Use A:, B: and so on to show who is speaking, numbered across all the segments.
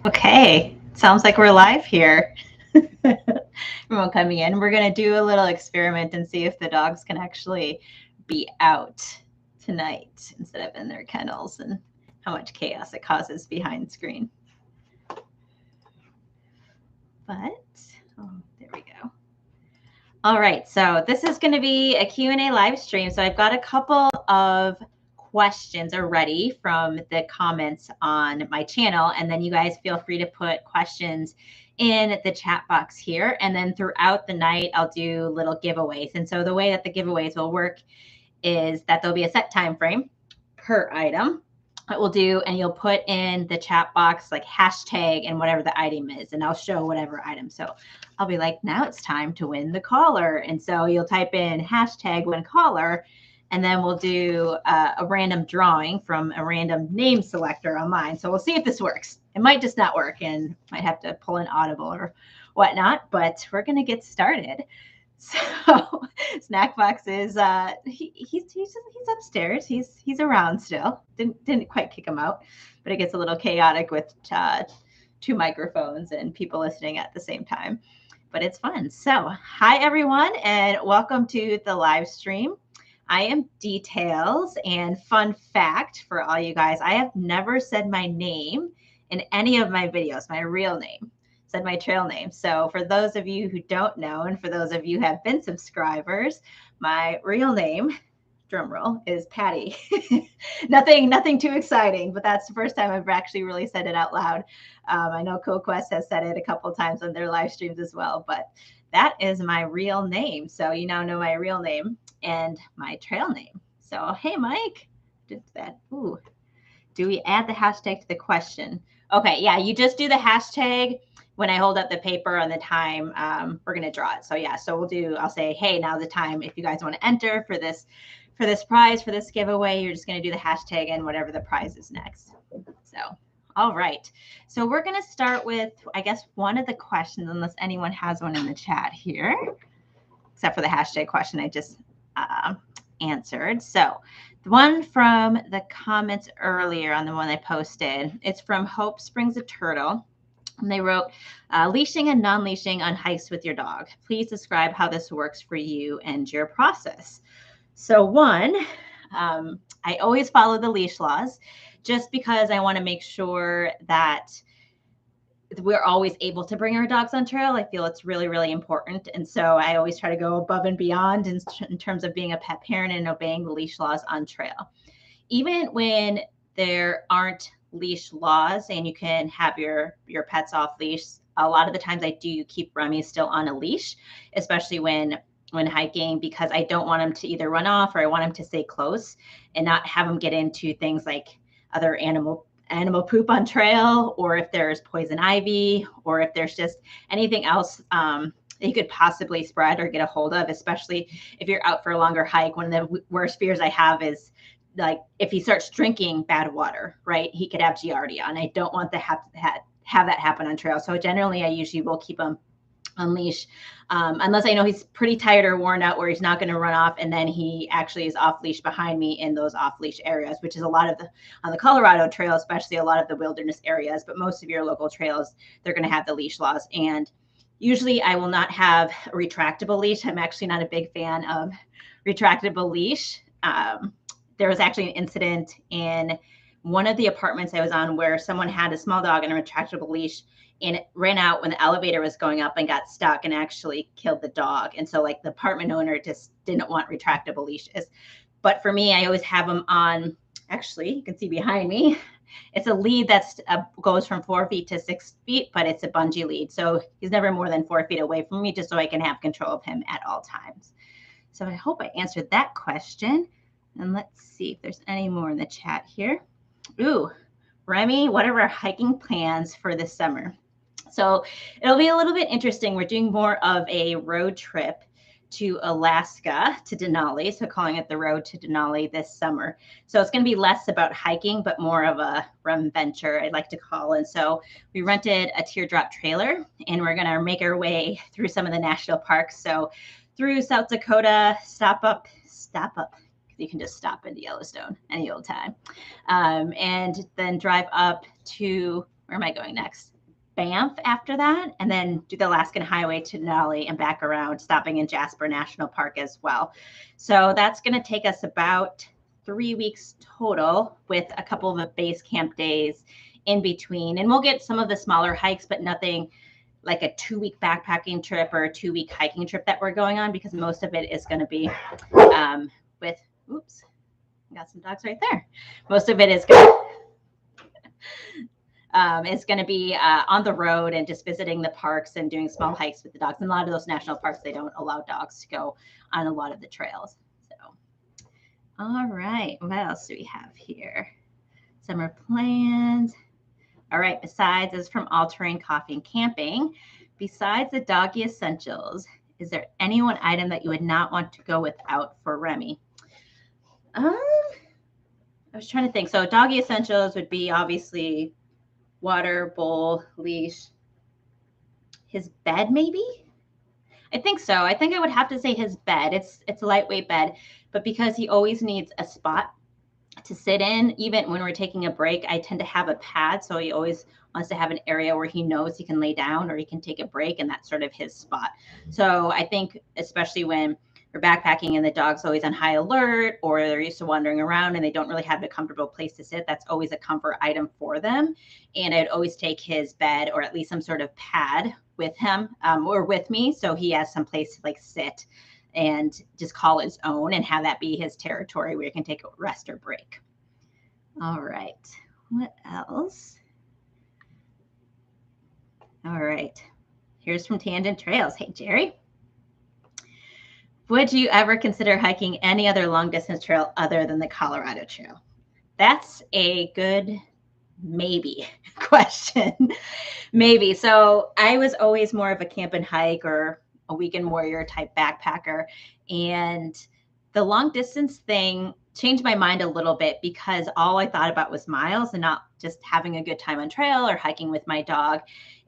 A: Okay, sounds like we're live here. Everyone coming in. We're going to do a little experiment and see if the dogs can actually be out tonight instead of in their kennels and how much chaos it causes behind screen. But, there we go. All right, so this is going to be a Q&A live stream. So I've got a couple of questions already from the comments on my channel, and then you guys feel free to put questions in the chat box here, and then throughout the night I'll do little giveaways. And so the way that the giveaways will work is that there'll be a set time frame per item that we'll do, and you'll put in the chat box like hashtag and whatever the item is, and I'll show whatever item. So I'll be like, now it's time to win the collar, and so you'll type in hashtag win collar, and then we'll do a random drawing from a random name selector on mine. So we'll see if this works. It might just not work and might have to pull an audible or whatnot, but we're going to get started. So Snack Box is he's upstairs. He's around still. Didn't quite kick him out, but it gets a little chaotic with two microphones and people listening at the same time. But it's fun. So hi everyone, and welcome to the live stream. I am Details, and fun fact for all you guys, I have never said my name in any of my videos, my real name. Said my trail name. So for those of you who don't know, and for those of you who have been subscribers, my real name, drum roll, is Patty. nothing too exciting, but that's the first time I've actually really said it out loud. I know CoQuest has said it a couple of times on their live streams as well, but that is my real name. So you now know my real name and my trail name. So hey, Mike, did that? Ooh, do we add the hashtag to the question? Okay, yeah, you just do the hashtag when I hold up the paper on the time. We're gonna draw it. So yeah, so I'll say, hey, now's the time. If you guys want to enter for this prize, for this giveaway, you're just gonna do the hashtag and whatever the prize is next. So, all right. So we're gonna start with, I guess, one of the questions, unless anyone has one in the chat here, except for the hashtag question I just answered. So the one from the comments earlier on the one I posted, it's from Hope Springs a Turtle. And they wrote, leashing and non-leashing on hikes with your dog. Please describe how this works for you and your process. So one, I always follow the leash laws just because I want to make sure that we're always able to bring our dogs on trail. I feel it's really, really important. And so I always try to go above and beyond in terms of being a pet parent and obeying the leash laws on trail. Even when there aren't leash laws and you can have your pets off leash, a lot of the times I do keep Remy still on a leash, especially when hiking, because I don't want him to either run off, or I want him to stay close and not have him get into things like other animal poop on trail, or if there's poison ivy, or if there's just anything else that you could possibly spread or get a hold of, especially if you're out for a longer hike. One of the worst fears I have is, like, if he starts drinking bad water, right, he could have Giardia, and I don't want to have that happen on trail. So generally I usually will keep him on leash, unless I know he's pretty tired or worn out where he's not going to run off, and then he actually is off leash behind me in those off leash areas, which is a lot of on the Colorado Trail, especially a lot of the wilderness areas, but most of your local trails, they're going to have the leash laws. And usually I will not have a retractable leash. I'm actually not a big fan of retractable leash. There was actually an incident in one of the apartments I was on where someone had a small dog and a retractable leash, and it ran out when the elevator was going up and got stuck and actually killed the dog. And so, like, the apartment owner just didn't want retractable leashes. But for me, I always have them on, actually, you can see behind me, it's a lead that's goes from 4 feet to 6 feet, but it's a bungee lead. So he's never more than 4 feet away from me, just so I can have control of him at all times. So I hope I answered that question. And let's see if there's any more in the chat here. Ooh, Remy, what are our hiking plans for this summer? So it'll be a little bit interesting. We're doing more of a road trip to Alaska, to Denali. So calling it the Road to Denali this summer. So it's going to be less about hiking, but more of a rum venture, I'd like to call. And so we rented a teardrop trailer, and we're going to make our way through some of the national parks. So through South Dakota, stop up. You can just stop into Yellowstone any old time. And then drive up to, where am I going next? Banff after that, and then do the Alaskan Highway to Denali and back around, stopping in Jasper National Park as well. So that's going to take us about 3 weeks total, with a couple of the base camp days in between. And we'll get some of the smaller hikes, but nothing like a 2-week backpacking trip or a 2-week hiking trip that we're going on, because most of it is going to be with, oops, got some dogs right there. Most of it is going to it's going to be on the road and just visiting the parks and doing small hikes with the dogs. And a lot of those national parks, they don't allow dogs to go on a lot of the trails. So, all right, what else do we have here? Summer plans. All right, besides, this is from All Terrain Coffee and Camping. Besides the doggy essentials, is there any one item that you would not want to go without for Remy? I was trying to think. So doggy essentials would be obviously water, bowl, leash, his bed, maybe? I think so. I think I would have to say his bed. It's a lightweight bed, but because he always needs a spot to sit in, even when we're taking a break, I tend to have a pad. So he always wants to have an area where he knows he can lay down or he can take a break, and that's sort of his spot. So I think especially when we're backpacking and the dog's always on high alert, or they're used to wandering around and they don't really have a comfortable place to sit, that's always a comfort item for them. And I'd always take his bed or at least some sort of pad with him or with me, so he has some place to like sit and just call his own and have that be his territory where he can take a rest or break. All right, what else? All right, here's from Tangent Trails. Hey, Jerry. Would you ever consider hiking any other long distance trail other than the Colorado Trail? That's a good maybe question. Maybe. So I was always more of a camp and hike or a weekend warrior type backpacker. And the long distance thing changed my mind a little bit, because all I thought about was miles and not just having a good time on trail or hiking with my dog.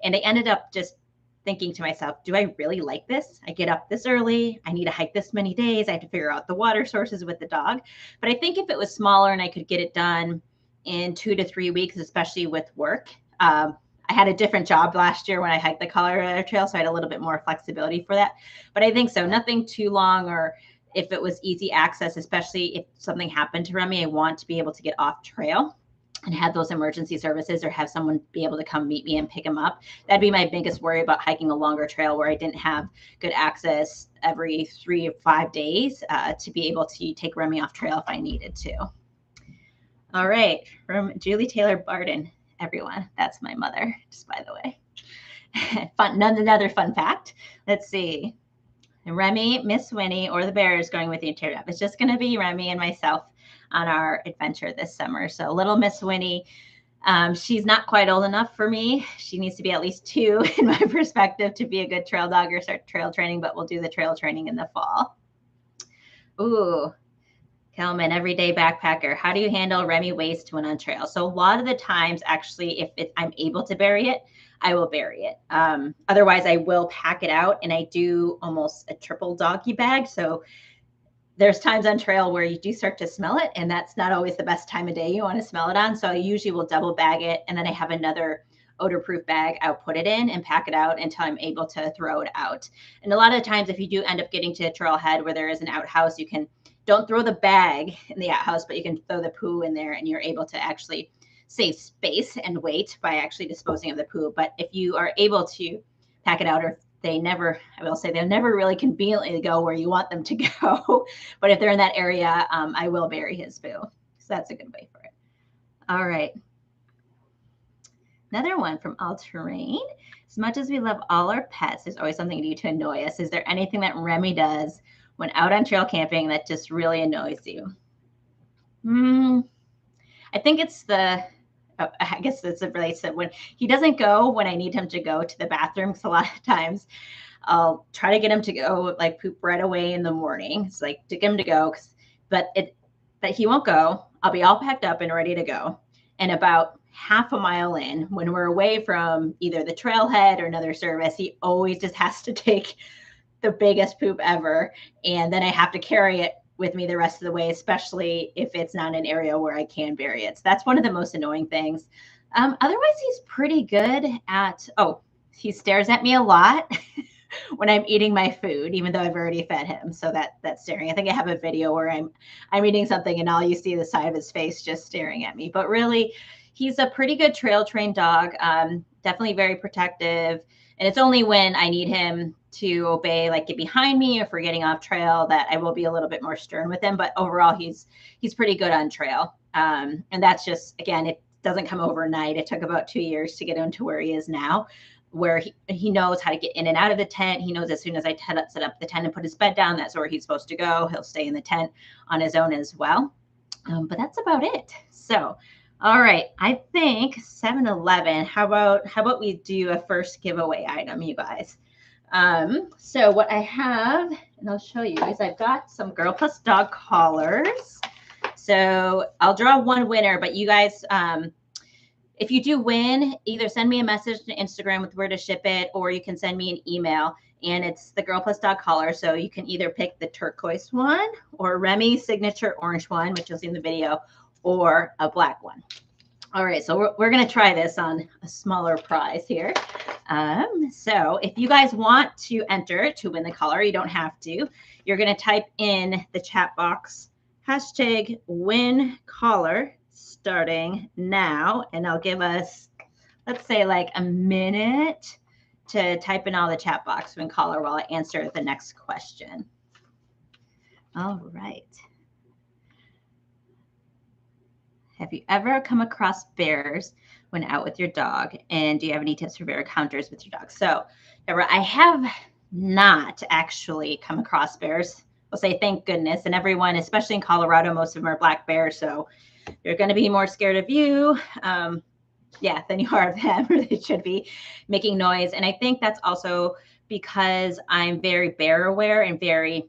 A: And I ended up just thinking to myself, do I really like this? I get up this early. I need to hike this many days. I have to figure out the water sources with the dog. But I think if it was smaller and I could get it done in 2 to 3 weeks, especially with work. I had a different job last year when I hiked the Colorado Trail, so I had a little bit more flexibility for that. But I think so. Nothing too long, or if it was easy access, especially if something happened to Remy, I want to be able to get off trail and have those emergency services, or have someone be able to come meet me and pick him up. That'd be my biggest worry about hiking a longer trail where I didn't have good access every 3 or 5 days to be able to take Remy off trail if I needed to. All right, from Julie Taylor Barden, everyone. That's my mother, just by the way. Another fun fact. Let's see. Remy, Miss Winnie, or the bears going with you, teared up. It's just going to be Remy and myself on our adventure this summer. So little Miss Winnie, she's not quite old enough for me. She needs to be at least 2 in my perspective to be a good trail dog or start trail training, but we'll do the trail training in the fall. Ooh, Kelman, everyday backpacker. How do you handle Remy waste when on trail? So a lot of the times, actually, if I'm able to bury it, I will bury it. Otherwise, I will pack it out, and I do almost a triple doggy bag. So there's times on trail where you do start to smell it, and that's not always the best time of day you want to smell it on. So I usually will double bag it, and then I have another odor-proof bag I'll put it in and pack it out until I'm able to throw it out. And a lot of times, if you do end up getting to a trailhead where there is an outhouse, you can don't throw the bag in the outhouse, but you can throw the poo in there, and you're able to actually save space and weight by actually disposing of the poo. But if you are able to pack it out, or I will say they'll never really conveniently go where you want them to go. But if they're in that area, I will bury his poo. So that's a good way for it. All right. Another one from All Terrain. As much as we love all our pets, there's always something new to annoy us. Is there anything that Remy does when out on trail camping that just really annoys you? I think it's I guess it's relates to when he doesn't go when I need him to go to the bathroom. Because a lot of times I'll try to get him to go, like poop right away in the morning. It's like to get him to go, but he won't go. I'll be all packed up and ready to go. And about half a mile in, when we're away from either the trailhead or another service, he always just has to take the biggest poop ever. And then I have to carry it with me the rest of the way, especially if it's not an area where I can bury it. So that's one of the most annoying things. Otherwise, he's pretty good at, oh, he stares at me a lot when I'm eating my food, even though I've already fed him. So that's staring. I think I have a video where I'm eating something and all you see the side of his face just staring at me. But really, he's a pretty good trail trained dog. Definitely very protective. And it's only when I need him to obey, like get behind me if we're getting off trail, that I will be a little bit more stern with him. But overall, he's pretty good on trail. And that's just, again, it doesn't come overnight. It took about 2 years to get him to where he is now, where he knows how to get in and out of the tent. He knows as soon as I set up the tent and put his bed down, that's where he's supposed to go. He'll stay in the tent on his own as well. But that's about it. So, all right, I think 7-Eleven. How about we do a first giveaway item, you guys? So what I have, and I'll show you, is I've got some Girl Plus Dog collars. So I'll draw one winner, but you guys, if you do win, either send me a message to Instagram with where to ship it, or you can send me an email, and it's the Girl Plus Dog collar. So you can either pick the turquoise one or Remy's signature orange one, which you'll see in the video, or a black one. All right, so we're going to try this on a smaller prize here. So if you guys want to enter to win the collar, you don't have to. You're going to type in the chat box, #win collar starting now, and I'll give us, let's say, like a minute to type in all the chat box win collar while I answer the next question. All right. Have you ever come across bears when out with your dog? And do you have any tips for bear encounters with your dog? So, Deborah, I have not actually come across bears. I'll say thank goodness. And everyone, especially in Colorado, most of them are black bears. So they're going to be more scared of you, than you are of them, or they should be making noise. And I think that's also because I'm very bear aware and very,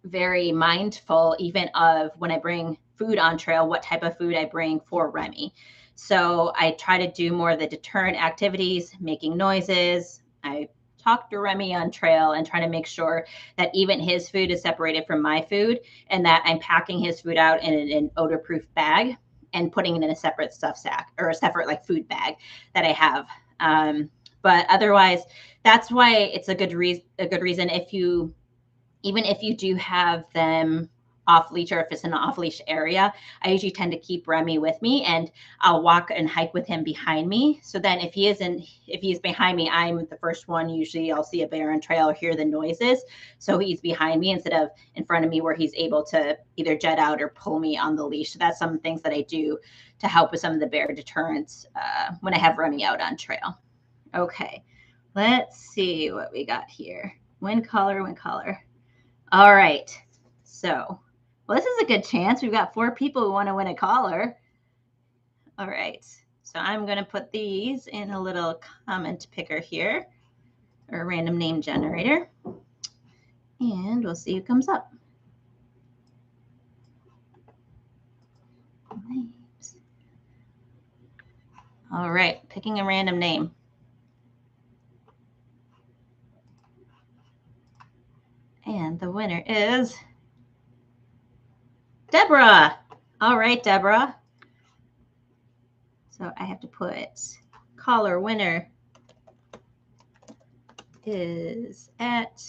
A: very mindful, even of when I bring food on trail, what type of food I bring for Remy. So I try to do more of the deterrent activities, making noises. I talk to Remy on trail and try to make sure that even his food is separated from my food, and that I'm packing his food out in an odor-proof bag and putting it in a separate stuff sack, or a separate like food bag that I have. But otherwise, that's why it's a good reason even if you do have them off leash, or if it's an off leash area, I usually tend to keep Remy with me, and I'll walk and hike with him behind me. So then if he's behind me, I'm the first one. Usually I'll see a bear on trail or hear the noises. So he's behind me instead of in front of me, where he's able to either jet out or pull me on the leash. So that's some things that I do to help with some of the bear deterrence when I have Remy out on trail. Okay, let's see what we got here. Win collar, win collar. All right, so, well, this is a good chance. We've got 4 people who want to win a collar. All right, so I'm going to put these in a little comment picker here, or a random name generator, and we'll see who comes up. Names. All right, picking a random name. And the winner is Deborah. All right, Deborah. So I have to put collar winner is at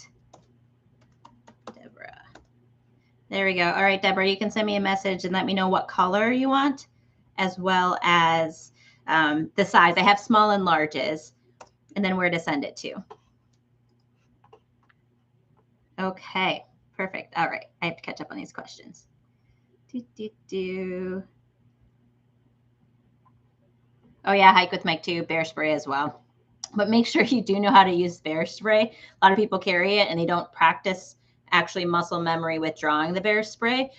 A: Deborah. There we go. All right, Deborah, you can send me a message and let me know what color you want, as well as the size. I have small and larges, and then where to send it to. Okay, perfect. All right, I have to catch up on these questions. Oh yeah, hike with Mike too, bear spray as well. But make sure you do know how to use bear spray. A lot of people carry it and they don't practice actually muscle memory with drawing the bear spray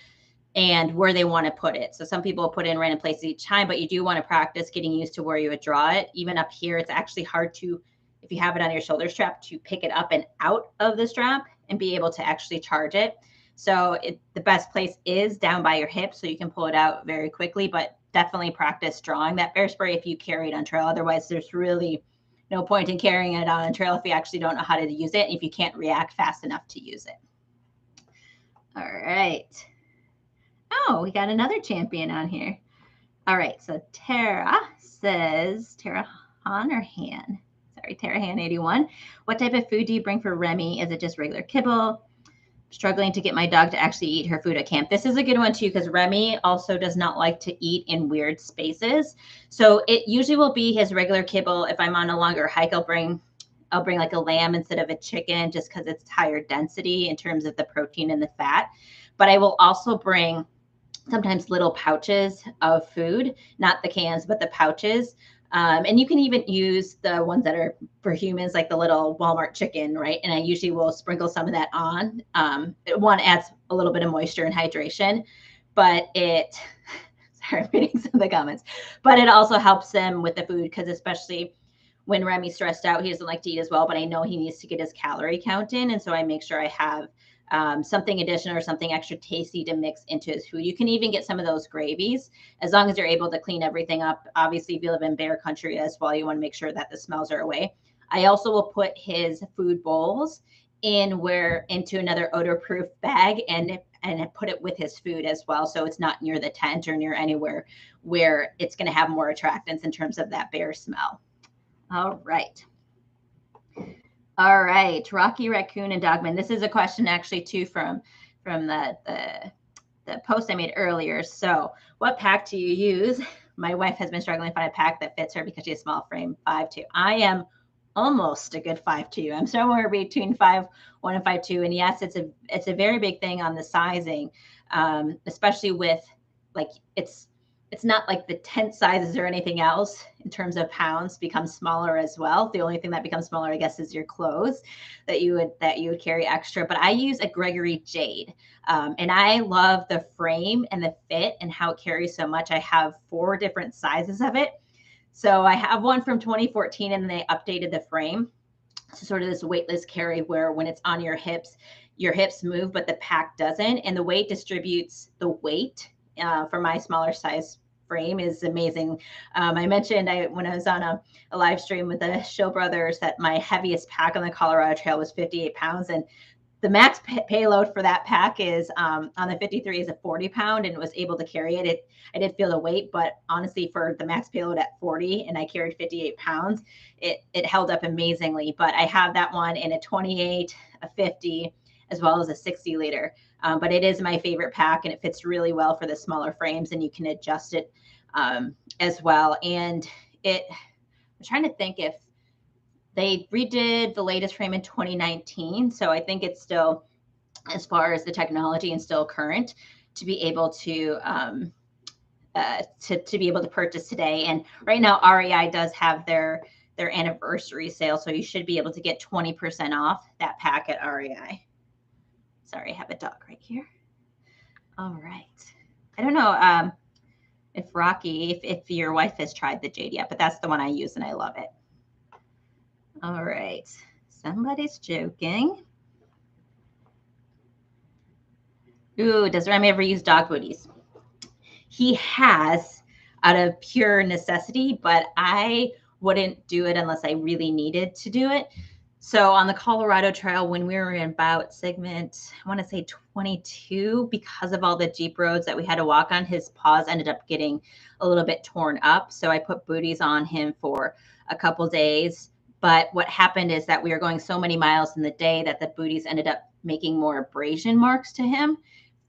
A: and where they want to put it. So some people put it in random places each time, but you do want to practice getting used to where you would draw it. Even up here, it's actually hard to, if you have it on your shoulder strap, to pick it up and out of the strap and be able to actually charge it. So the best place is down by your hip, so you can pull it out very quickly, but definitely practice drawing that bear spray if you carry it on trail. Otherwise, there's really no point in carrying it on trail if you actually don't know how to use it, and if you can't react fast enough to use it. All right. Oh, we got another champion on here. All right, so Tara says, Tara Han or Han? Sorry, Tara Han 81. What type of food do you bring for Remy? Is it just regular kibble? Struggling to get my dog to actually eat her food at camp. This is a good one too, because Remy also does not like to eat in weird spaces. So it usually will be his regular kibble. If I'm on a longer hike, I'll bring like a lamb instead of a chicken, just because it's higher density in terms of the protein and the fat. But I will also bring sometimes little pouches of food, not the cans, but the pouches. And you can even use the ones that are for humans, like the little Walmart chicken, right? And I usually will sprinkle some of that on. One adds a little bit of moisture and hydration, but sorry, I'm reading some of the comments, but it also helps him with the food, because especially when Remy's stressed out, he doesn't like to eat as well, but I know he needs to get his calorie count in. And so I make sure I have something additional or something extra tasty to mix into his food. You can even get some of those gravies, as long as you're able to clean everything up. Obviously, if you live in bear country as well, you want to make sure that the smells are away. I also will put his food bowls into another odor-proof bag and put it with his food as well, so it's not near the tent or near anywhere where it's going to have more attractants in terms of that bear smell. All right. All right, Rocky Raccoon and Dogman. This is a question actually too from the post I made earlier. So, what pack do you use? My wife has been struggling to find a pack that fits her because she has a small frame, 5'2". I am almost a good 5'2". I'm somewhere between 5'1" and 5'2". And yes, it's a very big thing on the sizing, especially with like it's not like the tent sizes or anything else in terms of pounds becomes smaller as well. The only thing that becomes smaller, I guess, is your clothes that you would carry extra. But I use a Gregory Jade, and I love the frame and the fit and how it carries so much. I have 4 different sizes of it. So I have one from 2014, and they updated the frame. So sort of this weightless carry where when it's on your hips move, but the pack doesn't. And the weight distributes the weight for my smaller size frame is amazing. I mentioned when I was on a live stream with the Show Brothers that my heaviest pack on the Colorado Trail was 58 pounds. And the max payload for that pack is on the 53 is a 40 pound, and was able to carry it. I did feel the weight, but honestly, for the max payload at 40 and I carried 58 pounds, it held up amazingly. But I have that one in a 28, a 50, as well as a 60 liter. But it is my favorite pack, and it fits really well for the smaller frames, and you can adjust it as well. And I'm trying to think if they redid the latest frame in 2019. So I think it's still, as far as the technology, and still current to be able to be able to purchase today. And right now REI does have their anniversary sale. So you should be able to get 20% off that pack at REI. Sorry, I have a dog right here. All right. I don't know if Rocky, if your wife has tried the Jade yet, but that's the one I use and I love it. All right. Somebody's joking. Ooh, does Remy ever use dog booties? He has, out of pure necessity, but I wouldn't do it unless I really needed to do it. So on the Colorado Trail, when we were in about segment, I want to say 22, because of all the Jeep roads that we had to walk on, his paws ended up getting a little bit torn up. So I put booties on him for a couple days. But what happened is that we were going so many miles in the day that the booties ended up making more abrasion marks to him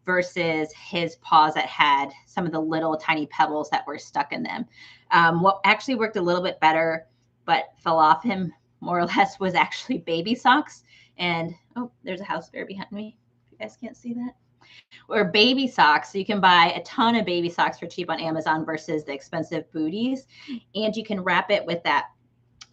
A: versus his paws that had some of the little tiny pebbles that were stuck in them. What actually worked a little bit better, but fell off him more or less, was actually baby socks. And oh, there's a house bear behind me. You guys can't see that. Or baby socks. So you can buy a ton of baby socks for cheap on Amazon versus the expensive booties. And you can wrap it with that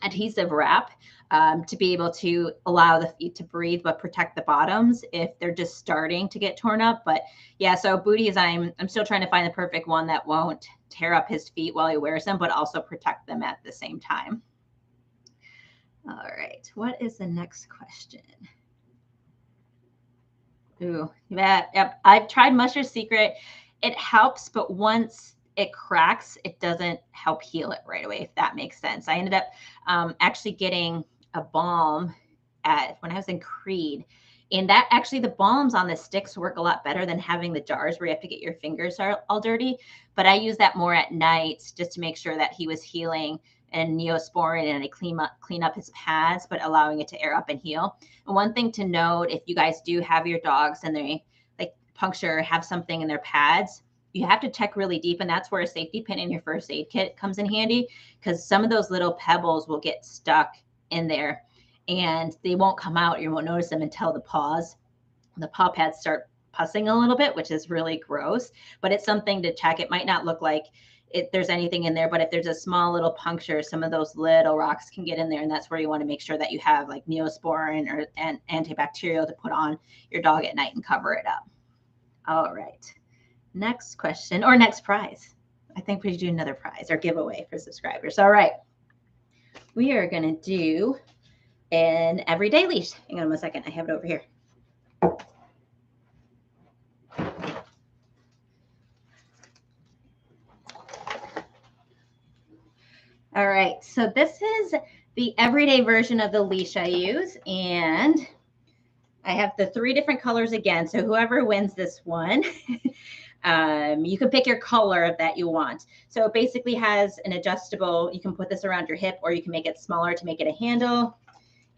A: adhesive wrap to be able to allow the feet to breathe but protect the bottoms if they're just starting to get torn up. But yeah, so booties, I'm still trying to find the perfect one that won't tear up his feet while he wears them, but also protect them at the same time. All right, what is the next question? Ooh, yep. I've tried Mustard Secret. It helps, but once it cracks, it doesn't help heal it right away, if that makes sense. I ended up actually getting a balm when I was in Creed, And that actually, the balms on the sticks work a lot better than having the jars where you have to get your fingers all dirty. But I use that more at night just to make sure that he was healing and Neosporin, and I clean up his pads, but allowing it to air up and heal. And one thing to note, if you guys do have your dogs and they like puncture or have something in their pads, you have to check really deep. And that's where a safety pin in your first aid kit comes in handy, because some of those little pebbles will get stuck in there and they won't come out. You won't notice them until the paw pads start pussing a little bit, which is really gross, but it's something to check. It might not look like there's anything in there, but if there's a small little puncture, some of those little rocks can get in there. And that's where you want to make sure that you have like Neosporin or an antibacterial to put on your dog at night and cover it up. All right. Next question, or next prize. I think we should do another prize or giveaway for subscribers. All right. We are going to do an everyday leash. Hang on 1 second. I have it over here. All right. So this is the everyday version of the leash I use. And I have the 3 different colors again. So whoever wins this one, you can pick your color that you want. So it basically has an adjustable, you can put this around your hip or you can make it smaller to make it a handle.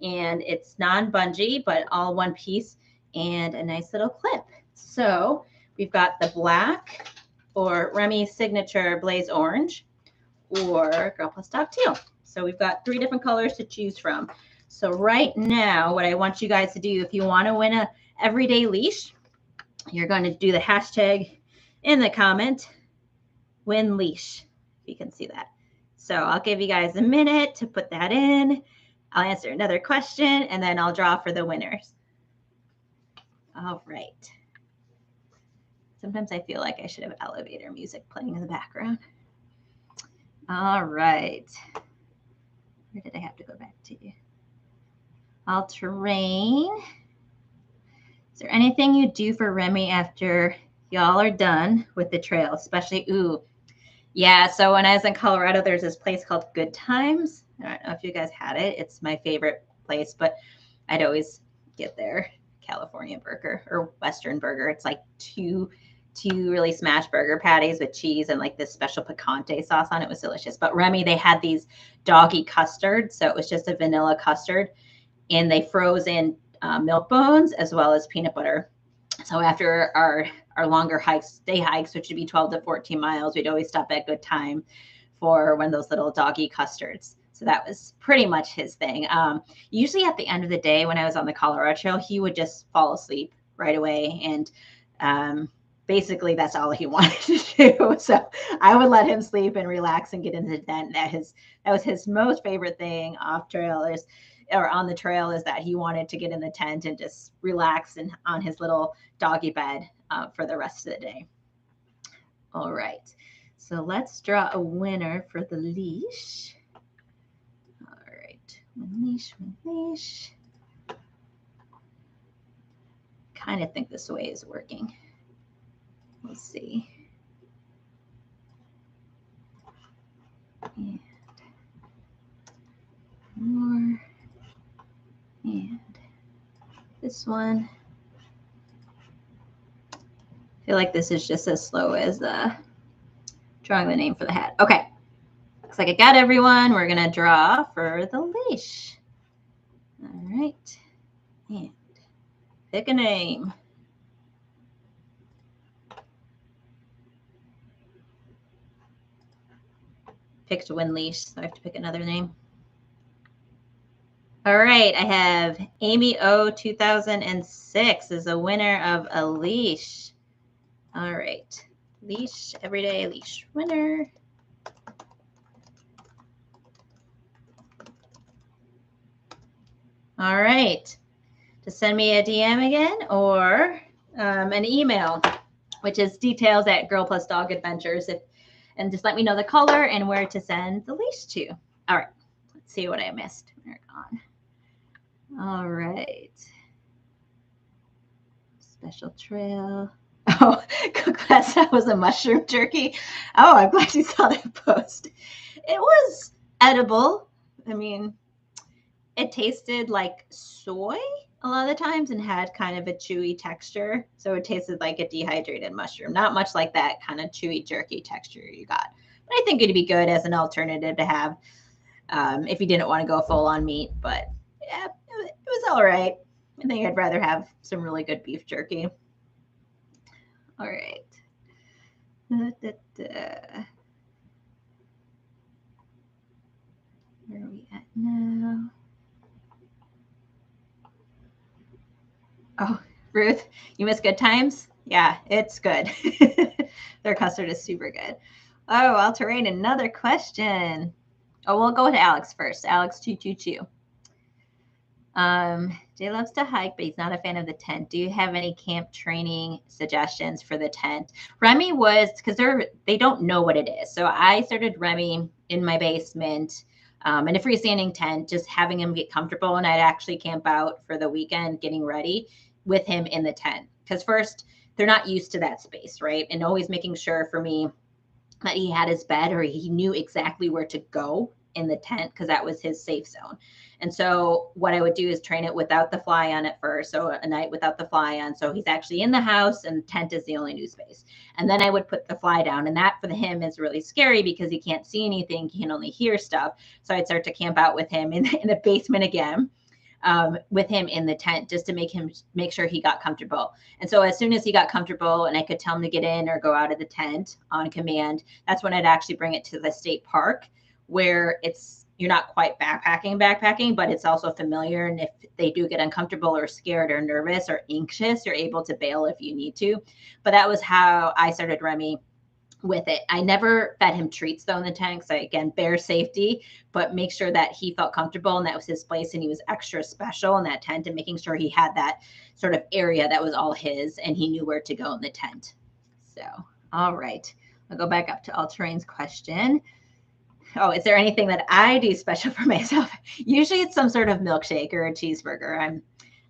A: And it's non-bungee, but all one piece and a nice little clip. So we've got the black or Remy Signature Blaze Orange or Girl Plus Dog Teal. So we've got 3 different colors to choose from. So right now, what I want you guys to do, if you want to win a everyday leash, you're going to do the hashtag in the comment, win leash, if you can see that. So I'll give you guys a minute to put that in. I'll answer another question and then I'll draw for the winners. All right. Sometimes I feel like I should have elevator music playing in the background. All right. Where did I have to go back to? All terrain. Is there anything you do for Remy after y'all are done with the trail, especially, yeah, so when I was in Colorado, there's this place called Good Times. I don't know if you guys had it. It's my favorite place, but I'd always get their California burger or Western burger. It's like two really smashed burger patties with cheese and like this special picante sauce on it. It was delicious. But Remy, they had these doggy custards. So it was just a vanilla custard and they froze in milk bones as well as peanut butter. So after our longer hikes, day hikes, which would be 12 to 14 miles, we'd always stop at Good Time for one of those little doggy custards. So that was pretty much his thing. Usually at the end of the day, when I was on the Colorado Trail, he would just fall asleep right away. And basically that's all he wanted to do. So I would let him sleep and relax and get into the tent. That was his most favorite thing off trail or on the trail, is that he wanted to get in the tent and just relax and on his little doggy bed for the rest of the day. All right, so let's draw a winner for the leash. All right, one leash. Kind of think this way is working. Let's see. And more. And this one. I feel like this is just as slow as drawing the name for the hat. Okay. Looks like I got everyone. We're going to draw for the leash. All right. And pick a name. Picked Win Leash, so I have to pick another name. All right, I have Amy O 2006 is a winner of a leash. All right, leash, everyday leash winner. All right, to send me a DM again or an email, which is details@girlplusdogadventures. And just let me know the color and where to send the leash to. All right, let's see what I missed. They're gone. All right. Special trail. Oh, class, that was a mushroom jerky. Oh, I'm glad you saw that post. It was edible. I mean, it tasted like soy, a lot of the times and had kind of a chewy texture. So it tasted like a dehydrated mushroom, not much like that kind of chewy jerky texture you got. But I think it'd be good as an alternative to have if you didn't want to go full on meat. But yeah, it was all right. I think I'd rather have some really good beef jerky. All right. Where are we at now? Oh, Ruth, you miss Good Times? Yeah, it's good. Their custard is super good. Oh, All Terrain, another question. Oh, we'll go with Alex first. Alex 222. Jay loves to hike, but he's not a fan of the tent. Do you have any camp training suggestions for the tent? Remy was, because they don't know what it is. So I started Remy in my basement in a freestanding tent, just having him get comfortable. And I'd actually camp out for the weekend, getting ready with him in the tent. Because first, they're not used to that space, right? And always making sure for me that he had his bed or he knew exactly where to go in the tent because that was his safe zone. And so what I would do is train it without the fly on at first. So a night without the fly on. So he's actually in the house and tent is the only new space. And then I would put the fly down. And that for him is really scary because he can't see anything. He can only hear stuff. So I'd start to camp out with him in the basement again. With him in the tent just to make sure he got comfortable. And so as soon as he got comfortable and I could tell him to get in or go out of the tent on command, that's when I'd actually bring it to the state park where you're not quite backpacking, but it's also familiar. And if they do get uncomfortable or scared or nervous or anxious, you're able to bail if you need to. But that was how I started Remy with it. I never fed him treats though in the tent. So again, bear safety, but make sure that he felt comfortable and that was his place and he was extra special in that tent and making sure he had that sort of area that was all his and he knew where to go in the tent. So, all right. I'll go back up to All Terrain's question. Oh, is there anything that I do special for myself? Usually it's some sort of milkshake or a cheeseburger. I'm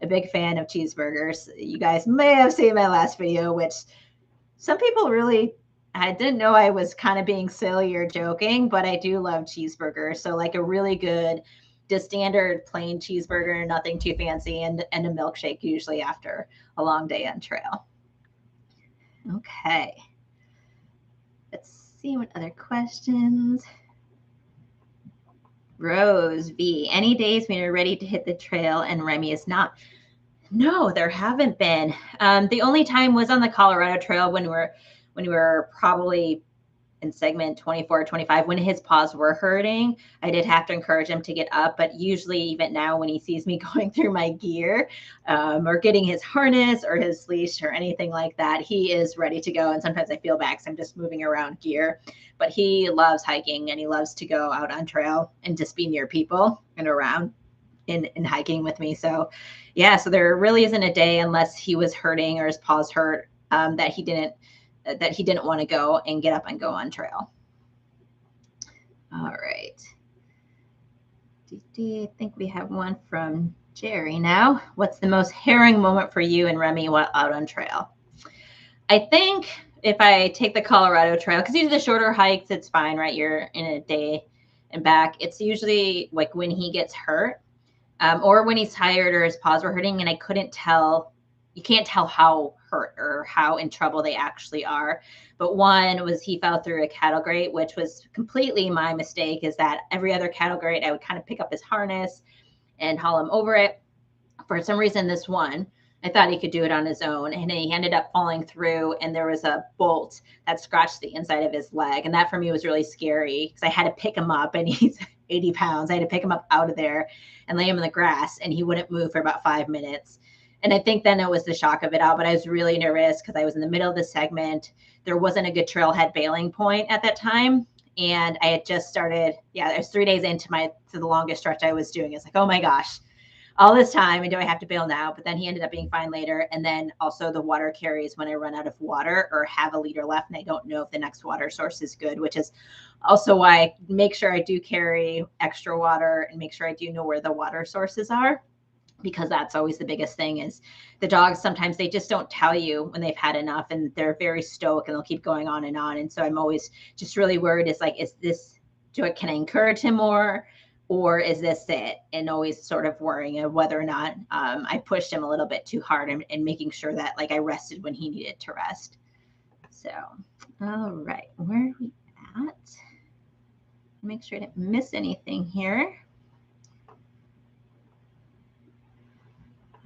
A: a big fan of cheeseburgers. You guys may have seen my last video, which some people really, I didn't know I was kind of being silly or joking, but I do love cheeseburgers. So like a really good, just standard plain cheeseburger, nothing too fancy, and a milkshake usually after a long day on trail. Okay. Let's see what other questions. Rose V. Any days when you're ready to hit the trail and Remy is not? No, there haven't been. The only time was on the Colorado Trail when we were probably in segment 24, 25, when his paws were hurting. I did have to encourage him to get up, but usually even now when he sees me going through my gear or getting his harness or his leash or anything like that, he is ready to go. And sometimes I feel bad because I'm just moving around gear, but he loves hiking and he loves to go out on trail and just be near people and around in hiking with me. So yeah, so there really isn't a day unless he was hurting or his paws hurt that he didn't want to go and get up and go on trail. All right. I think we have one from Jerry now. What's the most harrowing moment for you and Remy while out on trail? I think if I take the Colorado Trail, because usually the shorter hikes, it's fine, right? You're in a day and back. It's usually like when he gets hurt or when he's tired or his paws were hurting and I couldn't tell. You can't tell how hurt or how in trouble they actually are. But one was he fell through a cattle grate, which was completely my mistake, is that every other cattle grate, I would kind of pick up his harness and haul him over it. For some reason, this one, I thought he could do it on his own. And he ended up falling through and there was a bolt that scratched the inside of his leg. And that for me was really scary because I had to pick him up and he's 80 pounds. I had to pick him up out of there and lay him in the grass and he wouldn't move for about 5 minutes. And I think then it was the shock of it all, but I was really nervous because I was in the middle of the segment. There wasn't a good trailhead bailing point at that time. And I had just started, it was 3 days into the longest stretch I was doing. It's like, oh my gosh, all this time. And do I have to bail now? But then he ended up being fine later. And then also the water carries when I run out of water or have a liter left. And I don't know if the next water source is good, which is also why I make sure I do carry extra water and make sure I do know where the water sources are. Because that's always the biggest thing is the dogs, sometimes they just don't tell you when they've had enough and they're very stoic and they'll keep going on. And so I'm always just really worried. It's like, can I encourage him more? or is this it? And always sort of worrying of whether or not I pushed him a little bit too hard and making sure that like I rested when he needed to rest. So, all right, where are we at? Make sure I didn't miss anything here.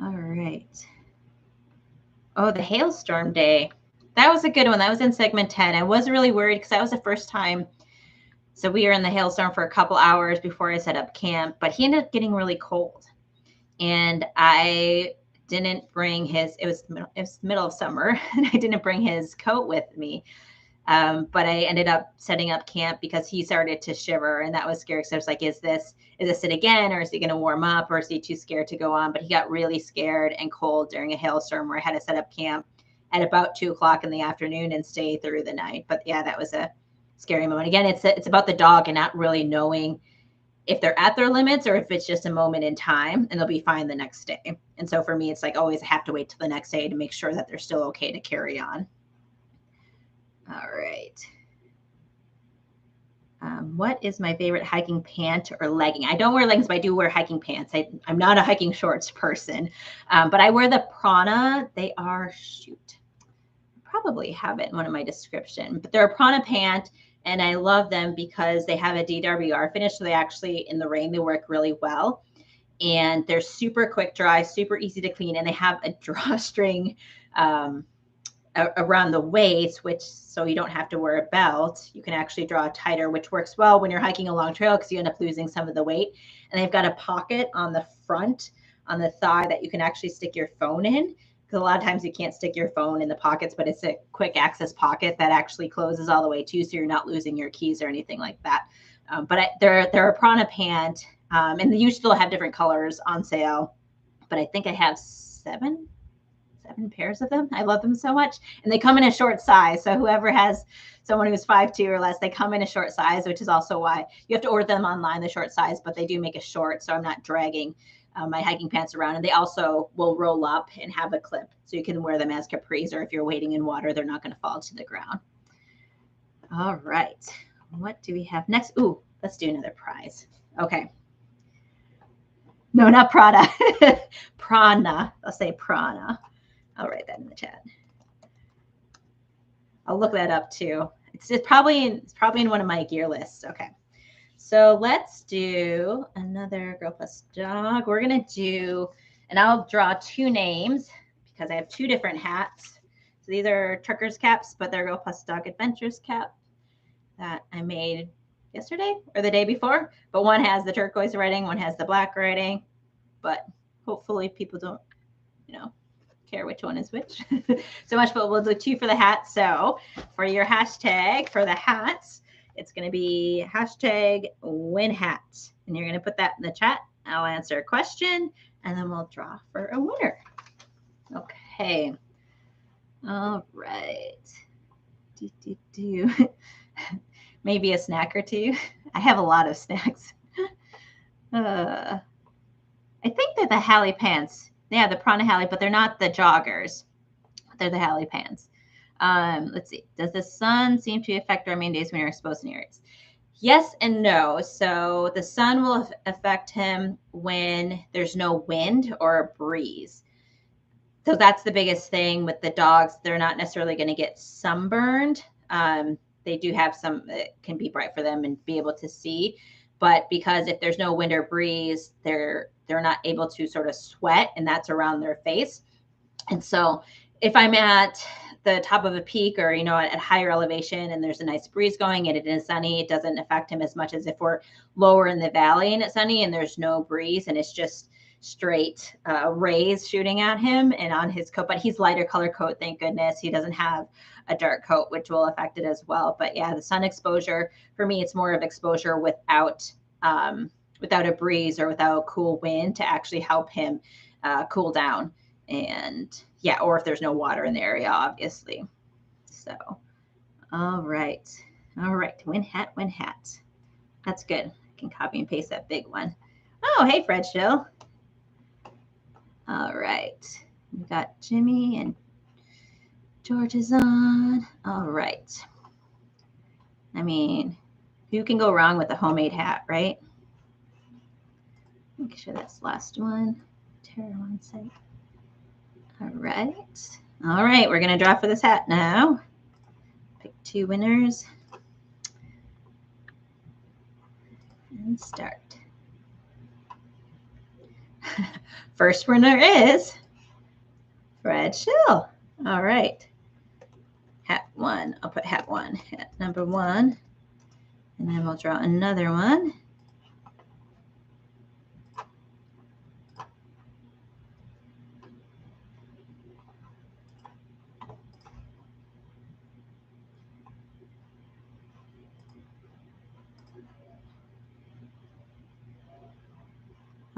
A: All right. Oh, the hailstorm day. That was a good one. That was in segment 10. I was really worried because that was the first time. So we were in the hailstorm for a couple hours before I set up camp, but he ended up getting really cold. And I didn't bring his, it was middle of summer, and I didn't bring his coat with me. But I ended up setting up camp because he started to shiver, and that was scary. So I was like, is this it again, or is he going to warm up, or is he too scared to go on? But he got really scared and cold during a hailstorm where I had to set up camp at about 2 o'clock in the afternoon and stay through the night. But yeah, that was a scary moment. Again, it's about the dog and not really knowing if they're at their limits or if it's just a moment in time and they'll be fine the next day. And so for me, it's like always I have to wait till the next day to make sure that they're still okay to carry on. All right. What is my favorite hiking pant or legging? I don't wear leggings, but I do wear hiking pants. I'm not a hiking shorts person, but I wear the Prana. They are, shoot, probably have it in one of my description, but they're a Prana pant, and I love them because they have a DWR finish. So they actually, in the rain, they work really well, and they're super quick dry, super easy to clean, and they have a drawstring around the waist, which so you don't have to wear a belt. You can actually draw tighter, which works well when you're hiking a long trail because you end up losing some of the weight. And they've got a pocket on the front, on the thigh, that you can actually stick your phone in. Because a lot of times you can't stick your phone in the pockets, but it's a quick access pocket that actually closes all the way too, so you're not losing your keys or anything like that. They're a Prana pant, and they usually have different colors on sale. But I think I have seven pairs of them. I love them so much. And they come in a short size. So whoever has someone who's 5'2" or less, they come in a short size, which is also why you have to order them online, the short size, but they do make a short. So I'm not dragging my hiking pants around. And they also will roll up and have a clip. So you can wear them as capris, or if you're wading in water, they're not going to fall to the ground. All right. What do we have next? Ooh, let's do another prize. Okay. No, not Prada. Prana. I'll say Prana. I'll write that in the chat. I'll look that up too. It's probably in one of my gear lists. Okay. So let's do another Girl Plus Dog. We're going to do, and I'll draw 2 names because I have 2 different hats. So these are truckers caps, but they're Girl Plus Dog Adventures cap that I made yesterday or the day before. But one has the turquoise writing, one has the black writing. But hopefully people don't, care which one is which so much, but we'll do 2 for the hat. So for your hashtag for the hats, it's going to be #WinHat, and you're going to put that in the chat. I'll answer a question and then we'll draw for a winner. Okay. All right. Maybe a snack or 2. I have a lot of snacks. I think they're the Halley pants. Yeah, the Prana Halley, but they're not the joggers. They're the Halley pants. Let's see. Does the sun seem to affect our main days when you're exposed in areas? Yes and no. So the sun will affect him when there's no wind or a breeze. So that's the biggest thing with the dogs. They're not necessarily going to get sunburned. They do have some, it can be bright for them and be able to see. But because if there's no wind or breeze, they're not able to sort of sweat, and that's around their face. And so if I'm at the top of a peak or, at higher elevation and there's a nice breeze going and it is sunny, it doesn't affect him as much as if we're lower in the valley and it's sunny and there's no breeze and it's just straight rays shooting at him and on his coat. But he's lighter color coat, thank goodness. He doesn't have a dark coat, which will affect it as well. But yeah, the sun exposure, for me, it's more of exposure without a breeze or without cool wind to actually help him cool down. And yeah, or if there's no water in the area, obviously. So, all right. WinHat. That's good. I can copy and paste that big one. Oh, hey, Fred Schill. All right. We got Jimmy and George is on. All right. I mean, who can go wrong with a homemade hat, right? Make sure that's the last one. Tara one sec. All right. All right, we're going to draw for this hat now. Pick 2 winners. And start. First winner is Fred Schill. All right. Hat 1. I'll put hat 1. Hat number 1. And then we'll draw another one.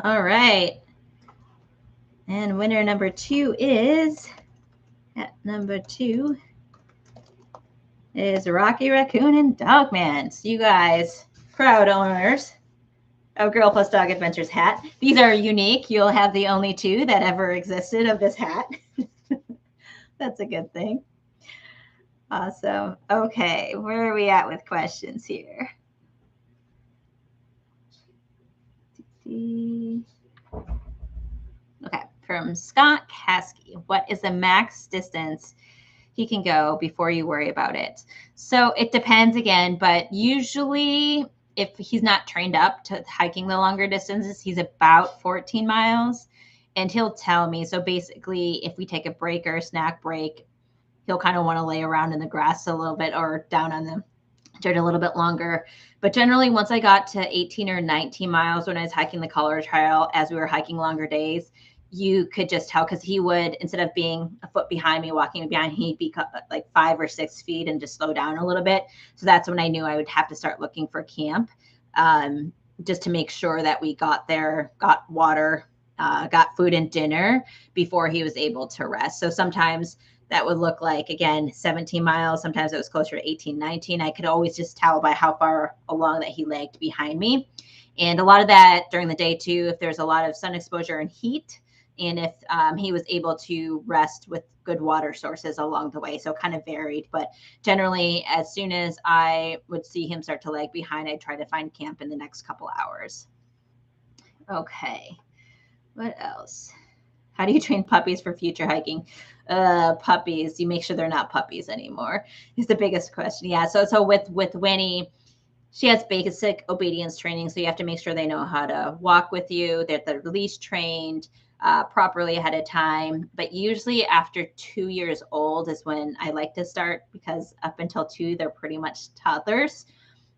A: All right. And winner number 2 is, hat number 2 is Rocky Raccoon and Dogman. So you guys, proud owners of Girl Plus Dog Adventures hat. These are unique. You'll have the only 2 that ever existed of this hat. That's a good thing. Awesome. Okay, where are we at with questions here? Okay, from Scott Caskey. What is the max distance he can go before you worry about it? So it depends again, but usually if he's not trained up to hiking the longer distances, he's about 14 miles and he'll tell me. So basically if we take a break or a snack break, he'll kind of want to lay around in the grass a little bit or down on the dirt a little bit longer. But generally once I got to 18 or 19 miles when I was hiking the Colorado Trail, as we were hiking longer days, you could just tell because he would, instead of being a foot behind me, walking behind, he'd be like 5 or 6 feet and just slow down a little bit. So that's when I knew I would have to start looking for camp, just to make sure that we got there, got water, got food and dinner before he was able to rest. So sometimes that would look like, again, 17 miles. Sometimes it was closer to 18, 19. I could always just tell by how far along that he lagged behind me. And a lot of that during the day too, if there's a lot of sun exposure and heat, and if he was able to rest with good water sources along the way. So kind of varied, but generally as soon as I would see him start to lag behind, I'd try to find camp in the next couple hours. Okay, what else? How do you train puppies for future hiking? Puppies, you make sure they're not puppies anymore is the biggest question. Yeah, so with Winnie, she has basic obedience training, so you have to make sure they know how to walk with you, that they're leash trained properly ahead of time. But usually after 2 years old is when I like to start, because up until 2, they're pretty much toddlers,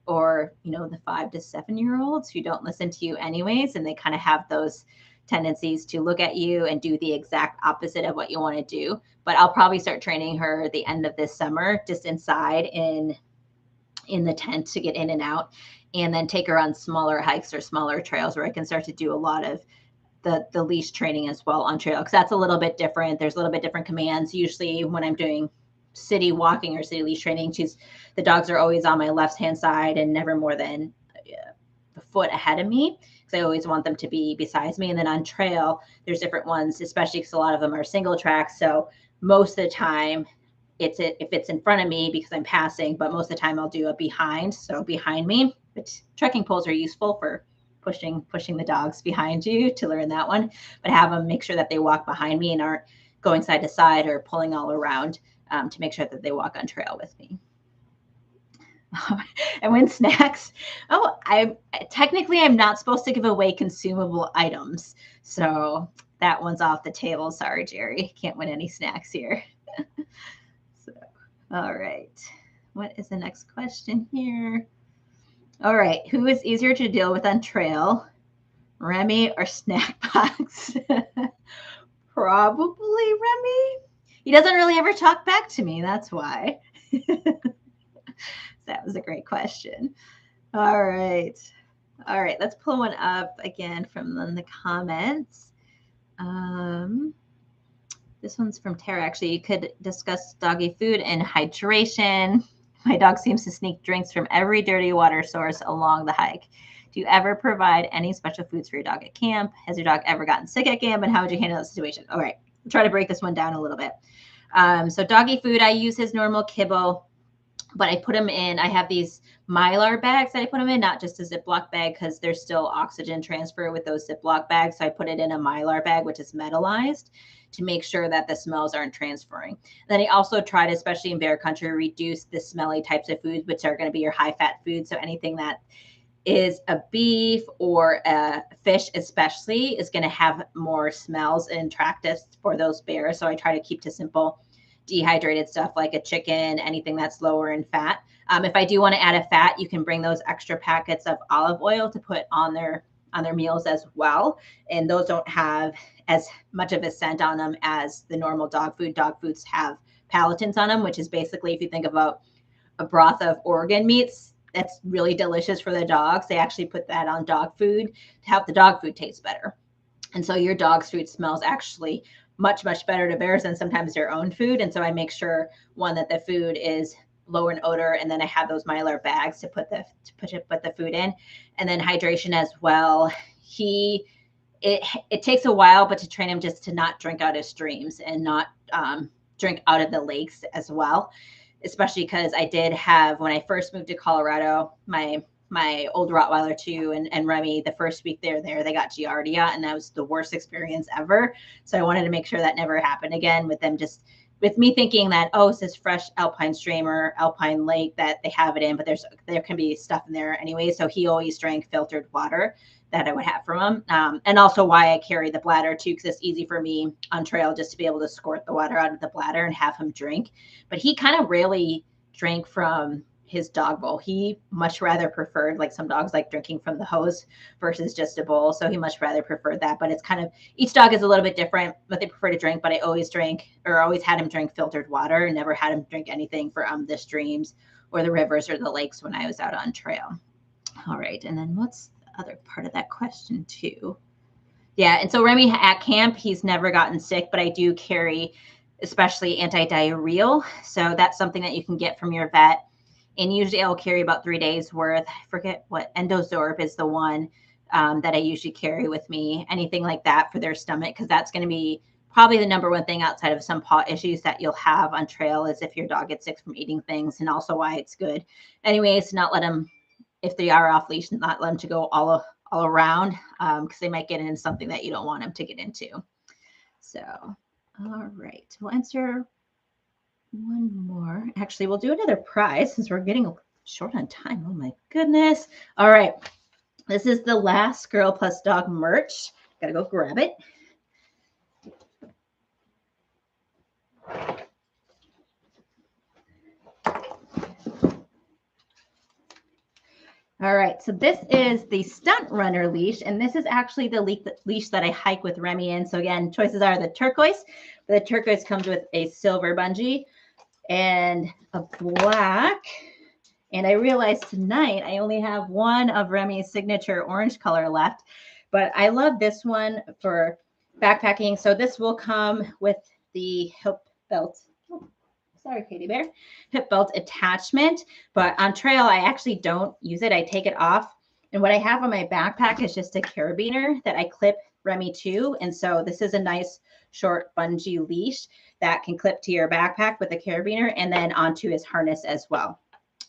A: or, you know, the 5 to 7 year olds who don't listen to you anyways. And they kind of have those tendencies to look at you and do the exact opposite of what you want to do. But I'll probably start training her at the end of this summer, just inside in the tent to get in and out, and then take her on smaller hikes or smaller trails where I can start to do a lot of the leash training as well on trail, because that's a little bit different. There's a little bit different commands. Usually when I'm doing city walking or city leash training, the dogs are always on my left hand side and never more than a foot ahead of me, because I always want them to be besides me. And then on trail, there's different ones, especially because a lot of them are single tracks. So most of the time if it's in front of me because I'm passing, but most of the time I'll do a behind. So behind me, but trekking poles are useful for pushing the dogs behind you to learn that one, but have them make sure that they walk behind me and aren't going side to side or pulling all around, to make sure that they walk on trail with me. And win snacks. Oh, technically I'm not supposed to give away consumable items, so that one's off the table. Sorry, Jerry, can't win any snacks here. So, all right, what is the next question here? All right, who is easier to deal with on trail, Remy or Snackbox? Probably Remy. He doesn't really ever talk back to me, that's why. That was a great question. All right, let's pull one up again from the comments. This one's from Tara. Actually, you could discuss doggy food and hydration. My dog seems to sneak drinks from every dirty water source along the hike. Do you ever provide any special foods for your dog at camp? Has your dog ever gotten sick at camp, and how would you handle that situation? All right, I'll try to break this one down a little bit. So doggy food, I use his normal kibble. but I put them in, I have these Mylar bags that I put them in, not just a Ziploc bag because there's still oxygen transfer with those Ziploc bags. So I put it in a Mylar bag, which is metallized, to make sure that the smells aren't transferring. Then I also tried, especially in bear country, reduce the smelly types of foods, which are going to be your high fat foods. So anything that is a beef or a fish especially is going to have more smells and attractives for those bears. So I try to keep to simple dehydrated stuff like a chicken, anything that's lower in fat. If I do want to add a fat, you can bring those extra packets of olive oil to put on their meals as well. And those don't have as much of a scent on them as the normal dog food. Dog foods have palatins on them, which is basically, if you think about a broth of organ meats, that's really delicious for the dogs. They actually put that on dog food to help the dog food taste better. And so your dog's food smells actually much, much better to bears than sometimes their own food. And so I make sure, one, that the food is low in odor, and then I have those Mylar bags to put the food in, and then hydration as well. It takes a while, but to train him just to not drink out of streams and not drink out of the lakes as well, especially because I did have, when I first moved to Colorado, my old Rottweiler too, and Remy, the first week they were there, they got Giardia, and that was the worst experience ever. So I wanted to make sure that never happened again with them, just with me thinking that, oh, it's this fresh alpine stream or alpine lake that they have it in, but there can be stuff in there anyway. So he always drank filtered water that I would have from him. And also why I carry the bladder too, because it's easy for me on trail just to be able to squirt the water out of the bladder and have him drink. But he kind of rarely drank from his dog bowl. He much rather preferred, like some dogs like drinking from the hose versus just a bowl. So he much rather preferred that. But it's kind of, each dog is a little bit different what they prefer to drink. But I always had him drink filtered water, and never had him drink anything from the streams or the rivers or the lakes when I was out on trail. All right. And then what's the other part of that question too? Yeah. And so Remy at camp, he's never gotten sick, but I do carry especially anti-diarrheal. So that's something that you can get from your vet. And usually I'll carry about 3 days worth. I forget what, Endozorb is the one that I usually carry with me, anything like that for their stomach, because that's going to be probably the number one thing outside of some paw issues that you'll have on trail, is if your dog gets sick from eating things, and also why it's good. Anyways, not let them, if they are off leash, not let them to go all around, because they might get into something that you don't want them to get into. So, all right, we'll answer one more. Actually, we'll do another prize since we're getting short on time. Oh my goodness. All right. This is the last Girl Plus Dog merch. Gotta go grab it. All right, so this is the Stunt Runner leash, and this is actually the leash that I hike with Remy in. So again, choices are the turquoise, but the turquoise comes with a silver bungee and a black. And I realized tonight I only have one of Remy's signature orange color left, but I love this one for backpacking. So this will come with the hip belt. Oh, sorry, Katie Bear. Hip belt attachment, but on trail, I actually don't use it. I take it off. And what I have on my backpack is just a carabiner that I clip Remy to. And so this is a nice short bungee leash that can clip to your backpack with a carabiner and then onto his harness as well.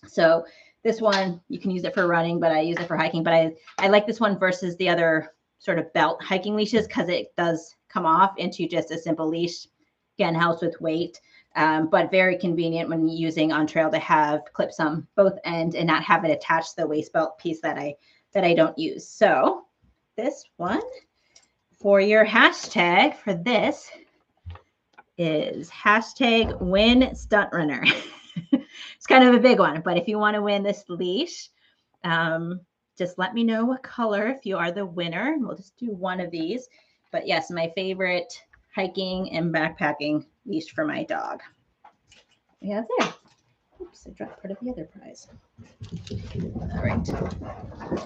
A: So this one, you can use it for running, but I use it for hiking. But I like this one versus the other sort of belt hiking leashes because it does come off into just a simple leash. Again, helps with weight, but very convenient when using on trail to have clips on both ends and not have it attached to the waist belt piece that I don't use. So this one for your hashtag for this is hashtag win stunt runner. It's kind of a big one, but if you want to win this leash, just let me know what color if you are the winner. We'll just do one of these. But yes, my favorite hiking and backpacking leash for my dog. We have there. Oops, I dropped part of the other prize. All right.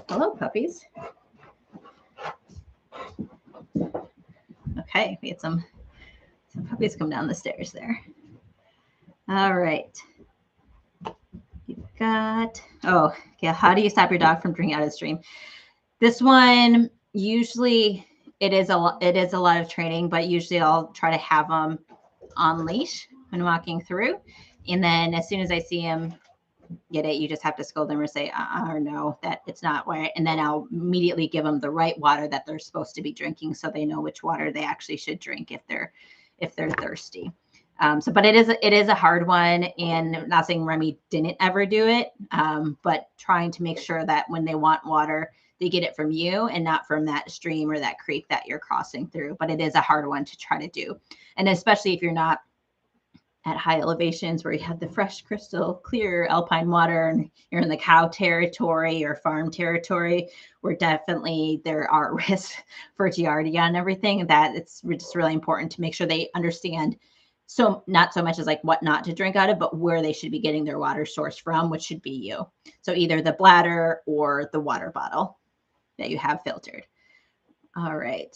A: Hello, puppies. Okay, we had some puppies come down the stairs there. All right. You've got, oh, yeah, how do you stop your dog from drinking out of the stream? This one, usually it is a lot of training, but usually I'll try to have them on leash when walking through. And then as soon as I see him get it, you just have to scold them or say, or no, that it's not right. And then I'll immediately give them the right water that they're supposed to be drinking, so they know which water they actually should drink if they're thirsty. But it is a hard one, and not saying Remy didn't ever do it, but trying to make sure that when they want water, they get it from you and not from that stream or that creek that you're crossing through. But it is a hard one to try to do. And especially if you're not at high elevations where you have the fresh, crystal clear alpine water and you're in the cow territory or farm territory, where definitely there are risks for Giardia and everything, that it's just really important to make sure they understand. So not so much as like what not to drink out of, but where they should be getting their water source from, which should be you. So either the bladder or the water bottle that you have filtered. All right.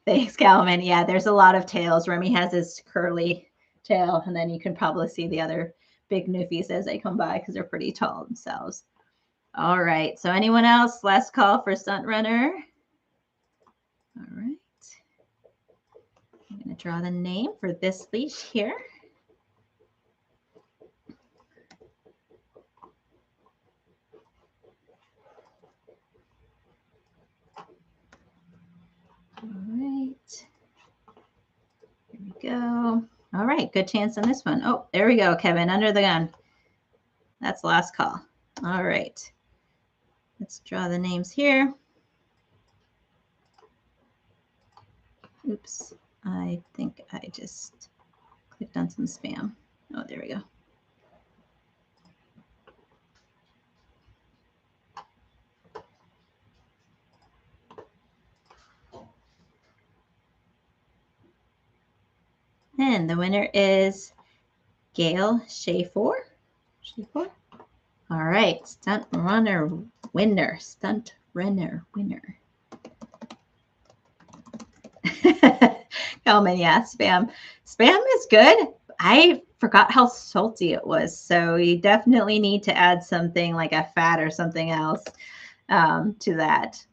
A: Thanks, Calvin. Yeah, there's a lot of tails. Remy has his curly tail, and then you can probably see the other big newfies as they come by because they're pretty tall themselves. All right. So anyone else? Last call for Stunt Runner. All right. I'm going to draw the name for this leash here. All right. Here we go. All right. Good chance on this one. Oh, there we go, Kevin. Under the gun. That's the last call. All right. Let's draw the names here. Oops. I think I just clicked on some spam. Oh, there we go. And the winner is Gail Schaefer. All right, Stunt Runner winner. Stunt Runner winner. Kelman, yeah, spam. Spam is good. I forgot how salty it was, so you definitely need to add something like a fat or something else to that.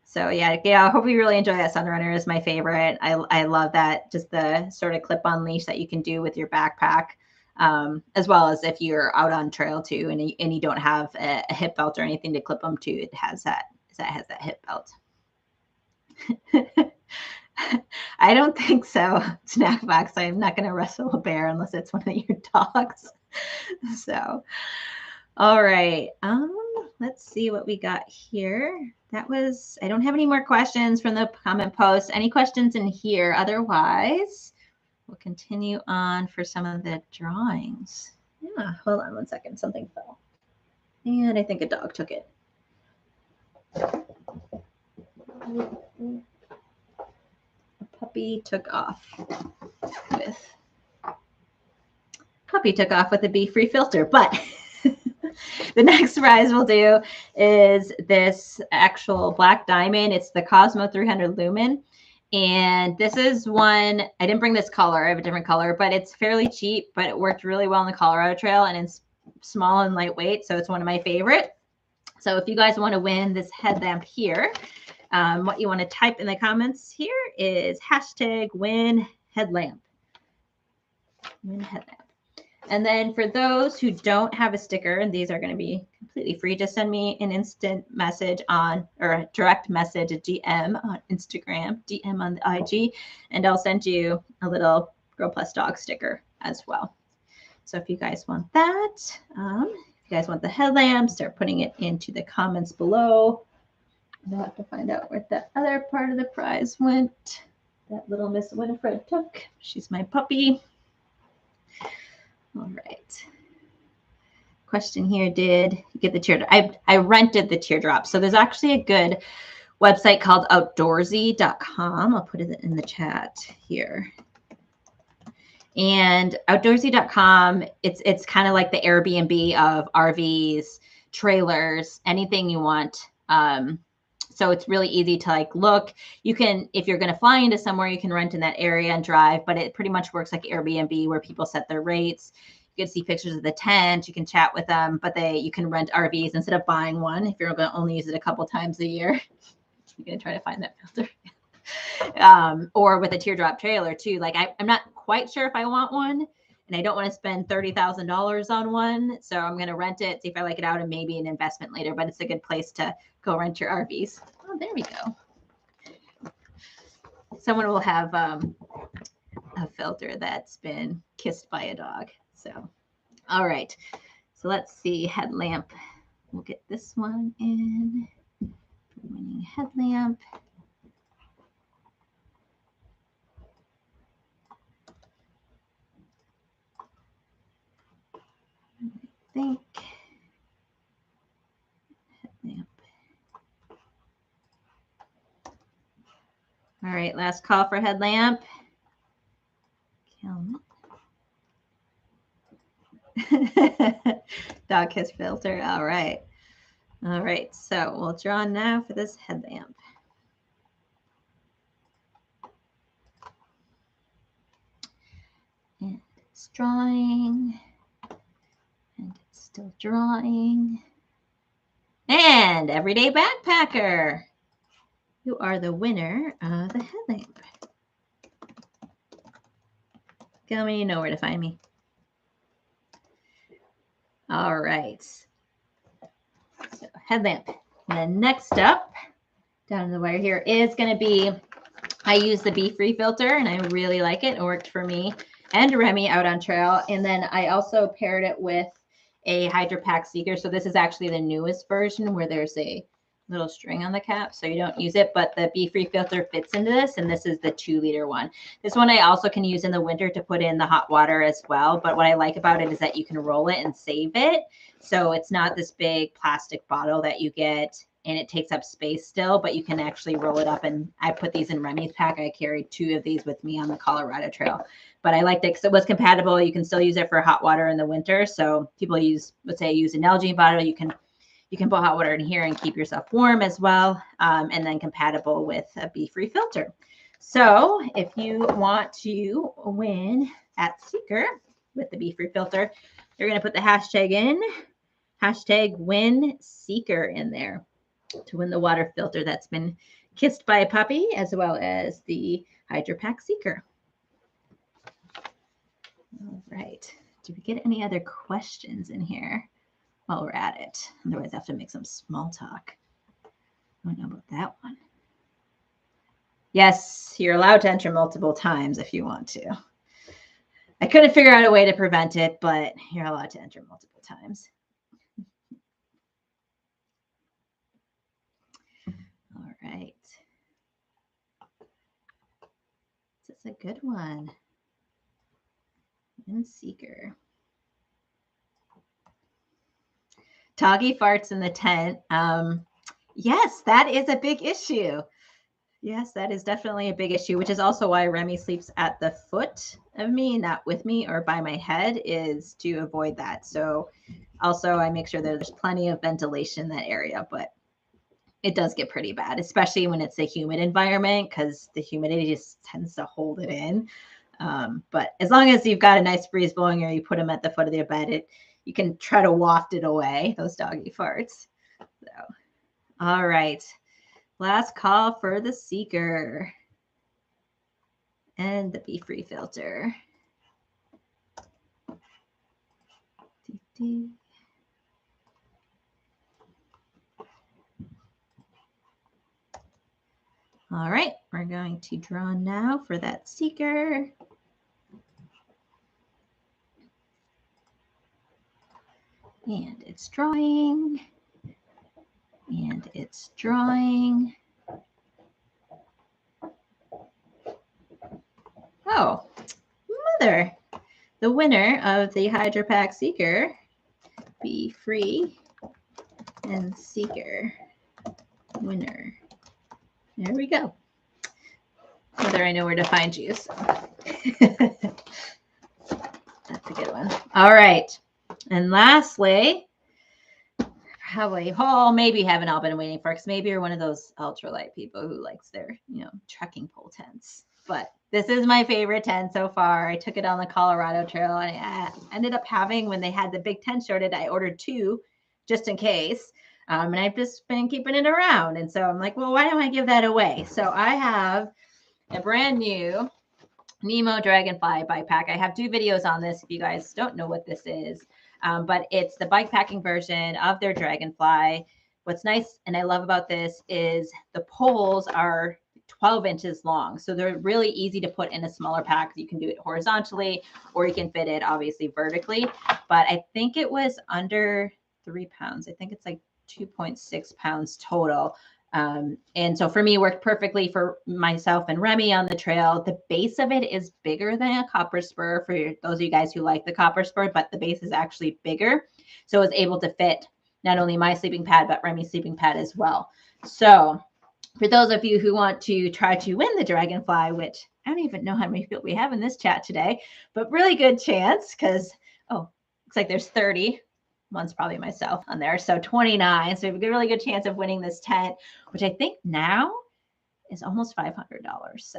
A: So yeah, Gail, I hope you really enjoy that. Stunt Runner is my favorite. I love that, just the sort of clip-on leash that you can do with your backpack, as well as if you're out on trail too, and you don't have a hip belt or anything to clip them to. It has that hip belt. I don't think so, Snack Box. I'm not going to wrestle a bear unless it's one of your dogs. So, all right. Let's see what we got here. I don't have any more questions from the comment post. Any questions in here? Otherwise, we'll continue on for some of the drawings. Yeah, hold on one second. Something fell. And I think a dog took it. Puppy took off with a BeFree filter, but the next prize we'll do is this actual black diamond. It's the Cosmo 300 Lumen. And this is one, I didn't bring this color. I have a different color, but it's fairly cheap, but it worked really well on the Colorado Trail, and it's small and lightweight. So it's one of my favorite. So if you guys want to win this headlamp here, what you want to type in the comments here is #win headlamp. Win headlamp. And then for those who don't have a sticker, and these are going to be completely free, just send me an instant message or a direct message, a DM on Instagram, DM on the IG, and I'll send you a little Girl Plus Dog sticker as well. So if you guys want that, if you guys want the headlamp, start putting it into the comments below. I'll have to find out where the other part of the prize went. That little Miss Winifred took. She's my puppy. All right. Question here, did you get the teardrop? I rented the teardrop. So there's actually a good website called outdoorsy.com. I'll put it in the chat here. And outdoorsy.com, it's kind of like the Airbnb of RVs, trailers, anything you want. So it's really easy to like look. You can, if you're going to fly into somewhere, you can rent in that area and drive, but it pretty much works like Airbnb where people set their rates. You can see pictures of the tent, you can chat with them, but you can rent RVs instead of buying one. If you're going to only use it a couple times a year, you're going to try to find that filter. Or with a teardrop trailer too. Like I'm not quite sure if I want one and I don't want to spend $30,000 on one. So I'm going to rent it, see if I like it out, and maybe an investment later, but it's a good place to go rent your RVs. Oh, there we go. Someone will have a filter that's been kissed by a dog. So, all right. So let's see, headlamp. We'll get this one in. Winning headlamp. I think headlamp. All right, last call for headlamp. Dog kiss filter. All right. All right. So we'll draw now for this headlamp. And it's drawing. And it's still drawing. And Everyday Backpacker. You are the winner of the headlamp. Tell me you know where to find me. All right. So headlamp. And then next up, down in the wire here, is going to be, I use the BeFree filter, and I really like it. It worked for me and Remy out on trail. And then I also paired it with a Hydrapak Seeker. So this is actually the newest version where there's a little string on the cap, so you don't use it, but the BeFree filter fits into this, and this is the 2-liter one. This one I also can use in the winter to put in the hot water as well, but what I like about it is that you can roll it and save it, so it's not this big plastic bottle that you get, and it takes up space still, but you can actually roll it up, and I put these in Remy's pack. I carried 2 of these with me on the Colorado Trail, but I liked it because it was compatible. You can still use it for hot water in the winter, so people use, let's say, use an Nalgene bottle, you can put hot water in here and keep yourself warm as well, and then compatible with a BeFree filter. So if you want to win at Seeker with the BeFree filter, you're going to put the hashtag in, hashtag win Seeker in there to win the water filter that's been kissed by a puppy, as well as the Hydrapak Seeker. All right. Do we get any other questions in here while we're at it? Otherwise, I have to make some small talk. I don't know about that one. Yes, you're allowed to enter multiple times if you want to. I couldn't figure out a way to prevent it, but you're allowed to enter multiple times. All right. This is a good one. And Seeker. Doggy farts in the tent. Yes, that is a big issue. Yes, that is definitely a big issue, which is also why Remy sleeps at the foot of me, not with me or by my head, is to avoid that. So also I make sure that there's plenty of ventilation in that area, but it does get pretty bad, especially when it's a humid environment, because the humidity just tends to hold it in. But as long as you've got a nice breeze blowing, or you put them at the foot of your bed, you can try to waft it away, those doggy farts. So, all right. Last call for the Seeker and the BeFree filter. All right, we're going to draw now for that Seeker. And it's drawing. And it's drawing. Oh, mother. The winner of the Hydrapak Seeker, BeFree and Seeker winner. There we go. Whether I know where to find you. So. That's a good one. All right. And lastly, probably, maybe haven't all been waiting for, because maybe you're one of those ultralight people who likes their, trekking pole tents. But this is my favorite tent so far. I took it on the Colorado Trail, and I ended up having, when they had the big tent shortage, I ordered 2 just in case. And I've just been keeping it around. And so I'm like, well, why don't I give that away? So I have a brand new NEMO Dragonfly Bikepack. I have 2 videos on this if you guys don't know what this is. But it's the bikepacking version of their Dragonfly. What's nice and I love about this is the poles are 12 inches long. So they're really easy to put in a smaller pack. You can do it horizontally or you can fit it obviously vertically. But I think it was under 3 pounds. I think it's like 2.6 pounds total. And so for me, it worked perfectly for myself and Remy on the trail. The base of it is bigger than a copper spur for those of you guys who like the copper spur, but the base is actually bigger. So it was able to fit not only my sleeping pad, but Remy's sleeping pad as well. So for those of you who want to try to win the Dragonfly, which I don't even know how many people we have in this chat today, but really good chance because, oh, looks like there's 30. One's probably myself on there. So 29. So we have a really good chance of winning this tent, which I think now is almost $500. So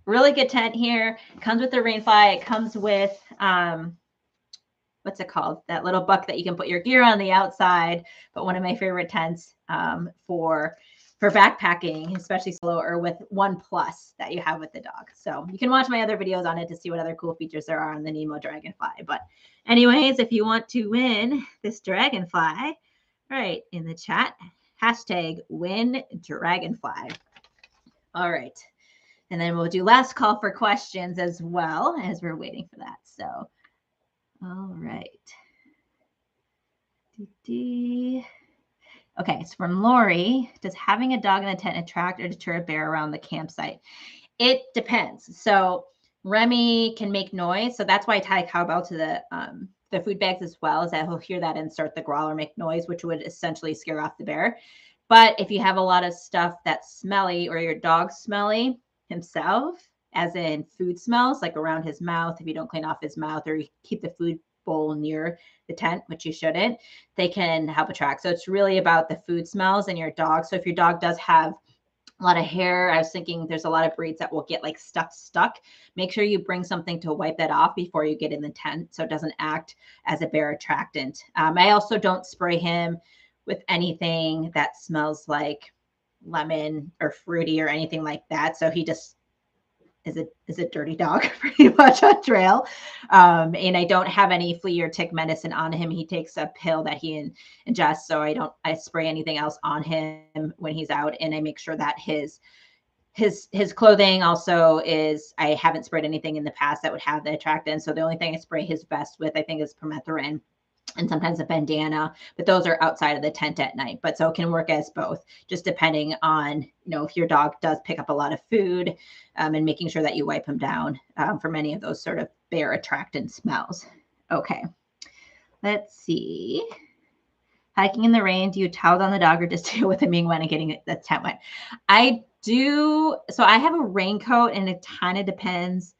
A: really good tent here. Comes with the Rainfly. It comes with, what's it called? That little buck that you can put your gear on the outside. But one of my favorite tents for backpacking, especially solo or with One Plus that you have with the dog. So you can watch my other videos on it to see what other cool features there are on the NEMO Dragonfly. But anyways, if you want to win this Dragonfly, right in the chat, hashtag win Dragonfly. All right. And then we'll do last call for questions as well as we're waiting for that. So, all right. Okay, it's from Lori. Does having a dog in the tent attract or deter a bear around the campsite? It depends. So Remy can make noise. So that's why I tie a cowbell to the food bags as well, is that he'll hear that and start the growl or make noise, which would essentially scare off the bear. But if you have a lot of stuff that's smelly or your dog's smelly himself, as in food smells, like around his mouth, if you don't clean off his mouth or you keep the food bowl near the tent, which you shouldn't, they can help attract. So it's really about the food smells and your dog. So if your dog does have a lot of hair, I was thinking there's a lot of breeds that will get like stuck. Make sure you bring something to wipe that off before you get in the tent so it doesn't act as a bear attractant. I also don't spray him with anything that smells like lemon or fruity or anything like that. So he just is a dirty dog pretty much on trail. And I don't have any flea or tick medicine on him. He takes a pill that he ingests. So I spray anything else on him when he's out. And I make sure that his clothing also is, I haven't sprayed anything in the past that would have the attractant. So the only thing I spray his vest with, I think, is permethrin and sometimes a bandana, but those are outside of the tent at night. But so it can work as both, just depending on, if your dog does pick up a lot of food, and making sure that you wipe him down from any of those sort of bear attractant smells. Okay, let's see. Hiking in the rain, do you towel down the dog or just deal with him being wet and getting the tent wet? I do. So I have a raincoat and it kind of depends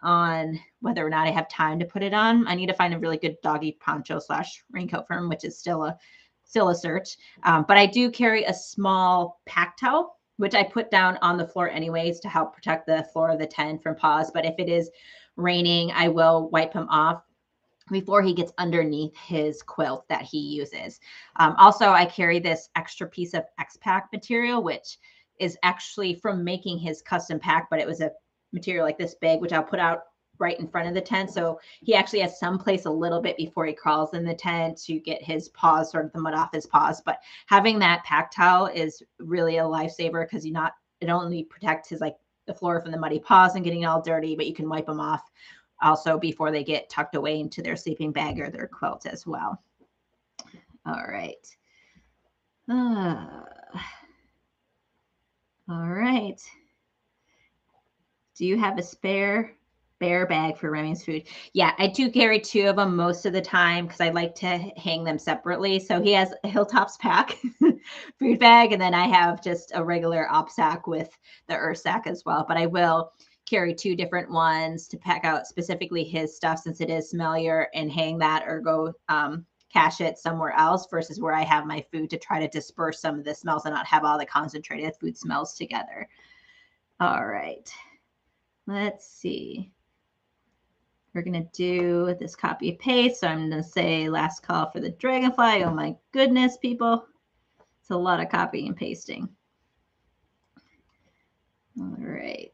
A: on whether or not I have time to put it on. I need to find a really good doggy poncho / raincoat for him, which is still a search. But I do carry a small pack towel, which I put down on the floor anyways to help protect the floor of the tent from paws. But if it is raining, I will wipe him off before he gets underneath his quilt that he uses. Also, I carry this extra piece of X-Pack material, which is actually from making his custom pack, but it was a material like this big, which I'll put out right in front of the tent. So he actually has some place a little bit before he crawls in the tent to get his paws, sort of the mud off his paws. But having that pack towel is really a lifesaver because it only protects his, like, the floor from the muddy paws and getting all dirty, but you can wipe them off also before they get tucked away into their sleeping bag or their quilt as well. All right. All right. Do you have a spare bear bag for Remy's food? Yeah, I do carry 2 of them most of the time because I like to hang them separately. So he has a Hilltops pack food bag, and then I have just a regular op sack with the earth sack as well. But I will carry 2 different ones to pack out specifically his stuff since it is smellier, and hang that or go cache it somewhere else versus where I have my food to try to disperse some of the smells and not have all the concentrated food smells together. All right. Let's see. We're going to do this copy paste. So I'm going to say last call for the Dragonfly. Oh my goodness, people. It's a lot of copy and pasting. All right.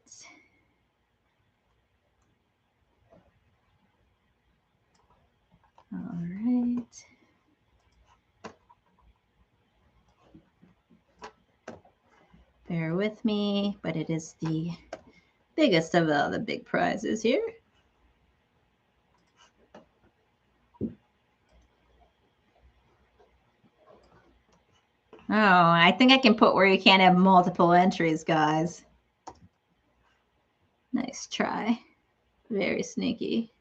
A: All right. Bear with me, but it is the biggest of all the big prizes here. Oh, I think I can put where you can't have multiple entries, guys. Nice try. Very sneaky.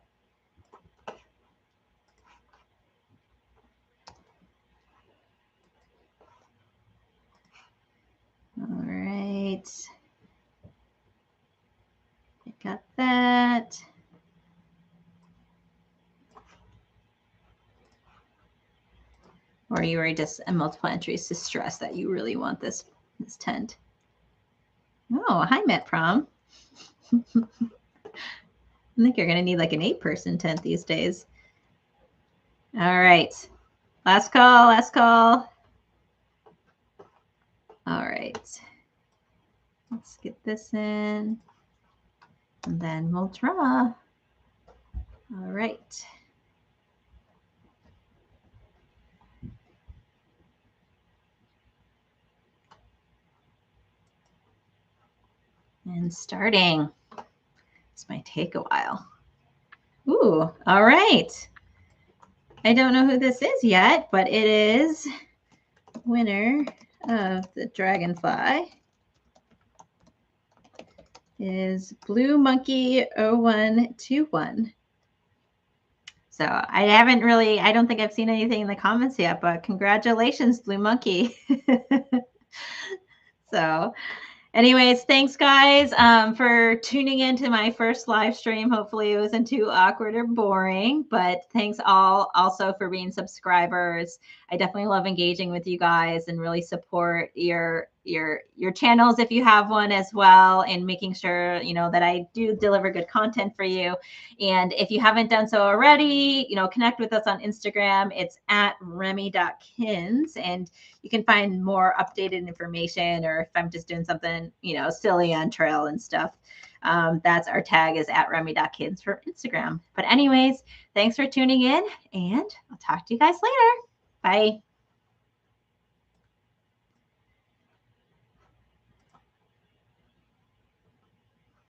A: All right. I got that. Or you were just multiple entries to stress that you really want this tent. Oh, hi, Met Prom. I think you're going to need like an 8-person tent these days. All right. Last call, last call. All right. Let's get this in. And then we'll draw. All right. And starting. This might take a while. Ooh, all right. I don't know who this is yet, but it is winner of the Dragonfly is Blue Monkey 0121. So I don't think I've seen anything in the comments yet, but congratulations, Blue Monkey. So anyways, thanks guys for tuning into my first live stream. Hopefully it wasn't too awkward or boring, but thanks all also for being subscribers. I definitely love engaging with you guys and really support your channels if you have one as well, and making sure, you know, that I do deliver good content for you. And if you haven't done so already, you know, connect with us on Instagram. It's at remy.kins, and you can find more updated information, or if I'm just doing something, you know, silly on trail and stuff, that's our tag is at remy.kins for Instagram. But anyways, thanks for tuning in, and I'll talk to you guys later. Bye.